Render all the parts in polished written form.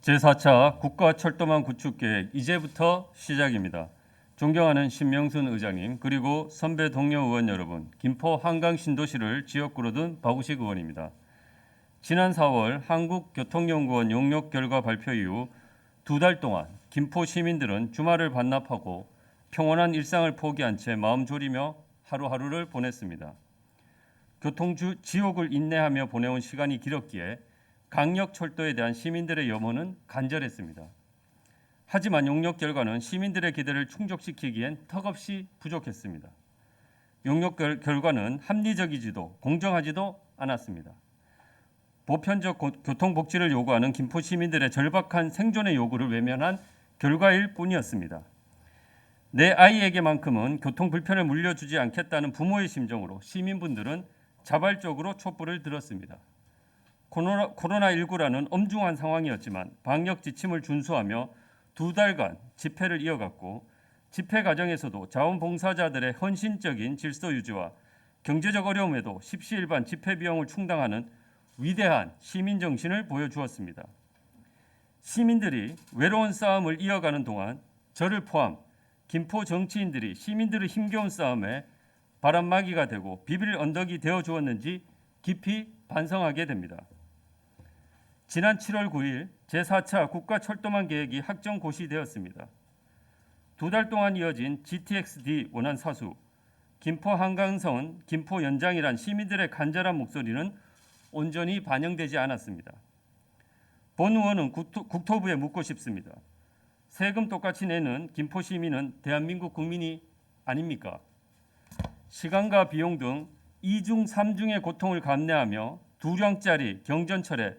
제4차 국가철도망 구축계획 이제부터 시작입니다. 존경하는 신명순 의장님 그리고 선배 동료 의원 여러분, 김포 한강 신도시를 지역구로 둔 박우식 의원입니다. 지난 4월 한국교통연구원 용역 결과 발표 이후 2달 동안 김포 시민들은 주말을 반납하고 평온한 일상을 포기한 채 마음 졸이며 하루하루를 보냈습니다. 교통지옥을 인내하며 보내온 시간이 길었기에 강력철도에 대한 시민들의 염원은 간절했습니다. 하지만 용역 결과는 시민들의 기대를 충족시키기엔 턱없이 부족했습니다. 용역 결과는 합리적이지도 공정하지도 않았습니다. 보편적 교통복지를 요구하는 김포 시민들의 절박한 생존의 요구를 외면한 결과일 뿐이었습니다. 내 아이에게만큼은 교통 불편을 물려주지 않겠다는 부모의 심정으로 시민분들은 자발적으로 촛불을 들었습니다. 코로나19라는 엄중한 상황이었지만 방역 지침을 준수하며 2달간 집회를 이어갔고 집회 과정에서도 자원봉사자들의 헌신적인 질서 유지와 경제적 어려움에도 십시일반 집회 비용을 충당하는 위대한 시민 정신을 보여주었습니다. 시민들이 외로운 싸움을 이어가는 동안 저를 포함 김포 정치인들이 시민들의 힘겨운 싸움에 바람막이가 되고 비빌 언덕이 되어 주었는지 깊이 반성하게 됩니다. 지난 7월 9일 제4차 국가철도망 계획이 확정 고시되었습니다. 2달 동안 이어진 GTX-D 원안 사수, 김포 한강선 김포 연장이란 시민들의 간절한 목소리는 온전히 반영되지 않았습니다. 본 의원은 국토부에 묻고 싶습니다. 세금 똑같이 내는 김포 시민은 대한민국 국민이 아닙니까? 시간과 비용 등 2중 3중의 고통을 감내하며 2량짜리 경전철에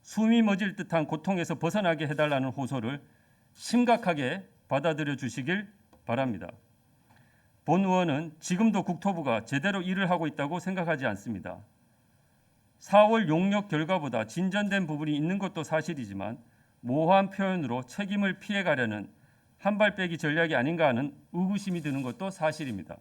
숨이 멎을 듯한 고통에서 벗어나게 해달라는 호소를 심각하게 받아들여 주시길 바랍니다. 본 의원은 지금도 국토부가 제대로 일을 하고 있다고 생각하지 않습니다. 4월 용역 결과보다 진전된 부분이 있는 것도 사실이지만 모호한 표현으로 책임을 피해가려는 한발빼기 전략이 아닌가 하는 의구심이 드는 것도 사실입니다.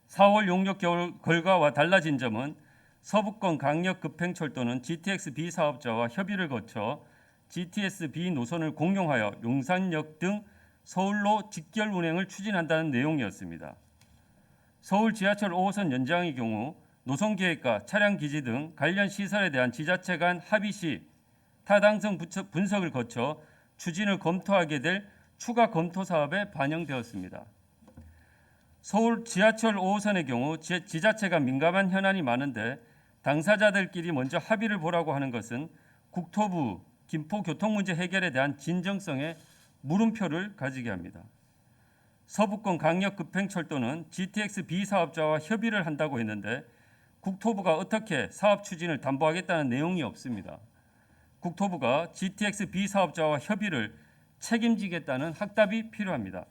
4월 용역 결과와 달라진 점은 서부권 강력급행철도는 GTX-B 사업자와 협의를 거쳐 GTX-B 노선을 공용하여 용산역 등 서울로 직결 운행을 추진한다는 내용이었습니다. 서울 지하철 5호선 연장의 경우 노선계획과 차량기지 등 관련 시설에 대한 지자체 간 합의 시 타당성 분석을 거쳐 추진을 검토하게 될 추가 검토 사업에 반영되었습니다. 서울 지하철 5호선의 경우 지자체가 민감한 현안이 많은데 당사자들끼리 먼저 합의를 보라고 하는 것은 국토부 김포 교통 문제 해결에 대한 진정성에 물음표를 가지게 합니다. 서부권 강력급행철도는 GTX-B 사업자와 협의를 한다고 했는데 국토부가 어떻게 사업 추진을 담보하겠다는 내용이 없습니다. 국토부가 GTX-B 사업자와 협의를 책임지겠다는 확답이 필요합니다.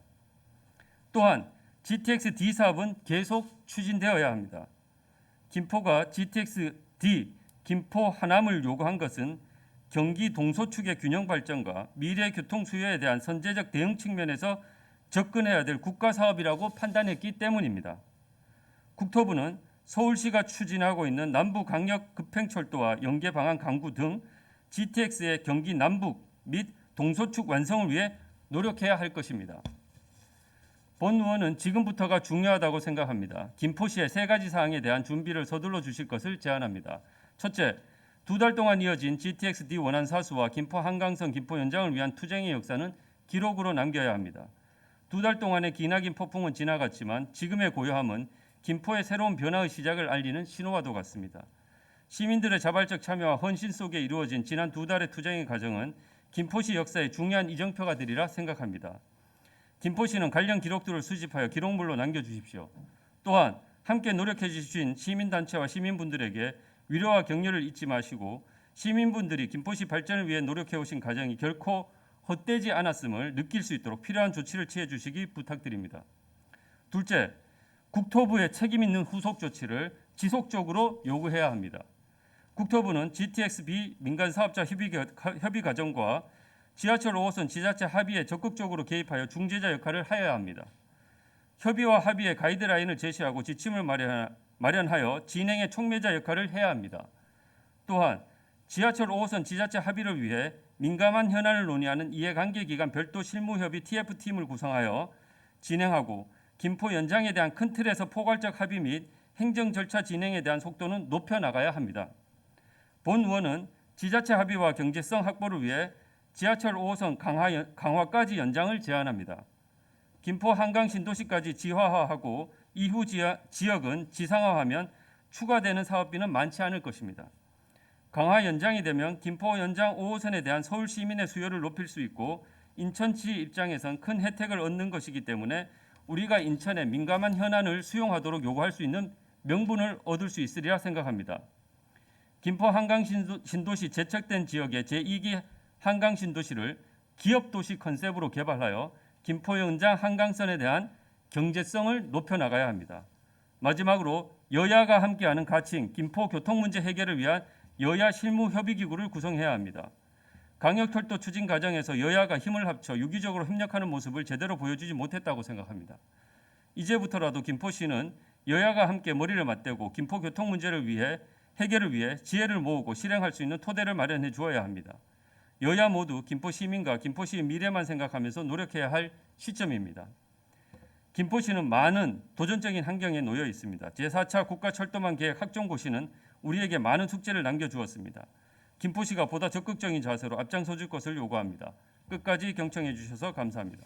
또한 GTX-D 사업은 계속 추진되어야 합니다. 김포가 GTX-D 김포 하남을 요구한 것은 경기 동서축의 균형 발전과 미래 교통 수요에 대한 선제적 대응 측면에서 접근해야 될 국가 사업이라고 판단했기 때문입니다. 국토부는 서울시가 추진하고 있는 남부 강력 급행철도와 연계 방안 강구 등 GTX의 경기 남북 및 동서축 완성을 위해 노력해야 할 것입니다. 본 의원은 지금부터가 중요하다고 생각합니다. 김포시의 3가지 사항에 대한 준비를 서둘러 주실 것을 제안합니다. 첫째, 2달 동안 이어진 GTX-D 원안 사수와 김포 한강선 김포 연장을 위한 투쟁의 역사는 기록으로 남겨야 합니다. 2달 동안의 기나긴 폭풍은 지나갔지만 지금의 고요함은 김포의 새로운 변화의 시작을 알리는 신호와도 같습니다. 시민들의 자발적 참여와 헌신 속에 이루어진 지난 2달의 투쟁의 과정은 김포시 역사의 중요한 이정표가 되리라 생각합니다. 김포시는 관련 기록들을 수집하여 기록물로 남겨주십시오. 또한 함께 노력해 주신 시민단체와 시민분들에게 위로와 격려를 잊지 마시고 시민분들이 김포시 발전을 위해 노력해 오신 과정이 결코 헛되지 않았음을 느낄 수 있도록 필요한 조치를 취해 주시기 부탁드립니다. 둘째, 국토부의 책임 있는 후속 조치를 지속적으로 요구해야 합니다. 국토부는 GTX-B 민간 사업자 협의 과정과 지하철 5호선 지자체 합의에 적극적으로 개입하여 중재자 역할을 해야 합니다. 협의와 합의의 가이드라인을 제시하고 지침을 마련하여 진행의 촉매자 역할을 해야 합니다. 또한 지하철 5호선 지자체 합의를 위해 민감한 현안을 논의하는 이해관계기관 별도 실무협의 TF팀을 구성하여 진행하고 김포 연장에 대한 큰 틀에서 포괄적 합의 및 행정 절차 진행에 대한 속도는 높여나가야 합니다. 본 의원은 지자체 합의와 경제성 확보를 위해 지하철 5호선 강화까지 연장을 제안합니다. 김포 한강 신도시까지 지화화하고 이후 지역은 지상화하면 추가되는 사업비는 많지 않을 것입니다. 강화 연장이 되면 김포 연장 5호선에 대한 서울 시민의 수요를 높일 수 있고 인천시 입장에선 큰 혜택을 얻는 것이기 때문에 우리가 인천의 민감한 현안을 수용하도록 요구할 수 있는 명분을 얻을 수 있으리라 생각합니다. 김포 한강 신도시 제척된 지역의 제2기 한강 신도시를 기업도시 컨셉으로 개발하여 김포 연장 한강선에 대한 경제성을 높여나가야 합니다. 마지막으로 여야가 함께하는 가칭 김포 교통 문제 해결을 위한 여야 실무협의기구를 구성해야 합니다. 강력철도 추진 과정에서 여야가 힘을 합쳐 유기적으로 협력하는 모습을 제대로 보여주지 못했다고 생각합니다. 이제부터라도 김포시는 여야가 함께 머리를 맞대고 김포 교통 문제를 위해 해결을 위해 지혜를 모으고 실행할 수 있는 토대를 마련해 주어야 합니다. 여야 모두 김포 시민과 김포시의 미래만 생각하면서 노력해야 할 시점입니다. 김포시는 많은 도전적인 환경에 놓여 있습니다. 제4차 국가철도망 계획 학종고시는 우리에게 많은 숙제를 남겨주었습니다. 김포시가 보다 적극적인 자세로 앞장서줄 것을 요구합니다. 끝까지 경청해 주셔서 감사합니다.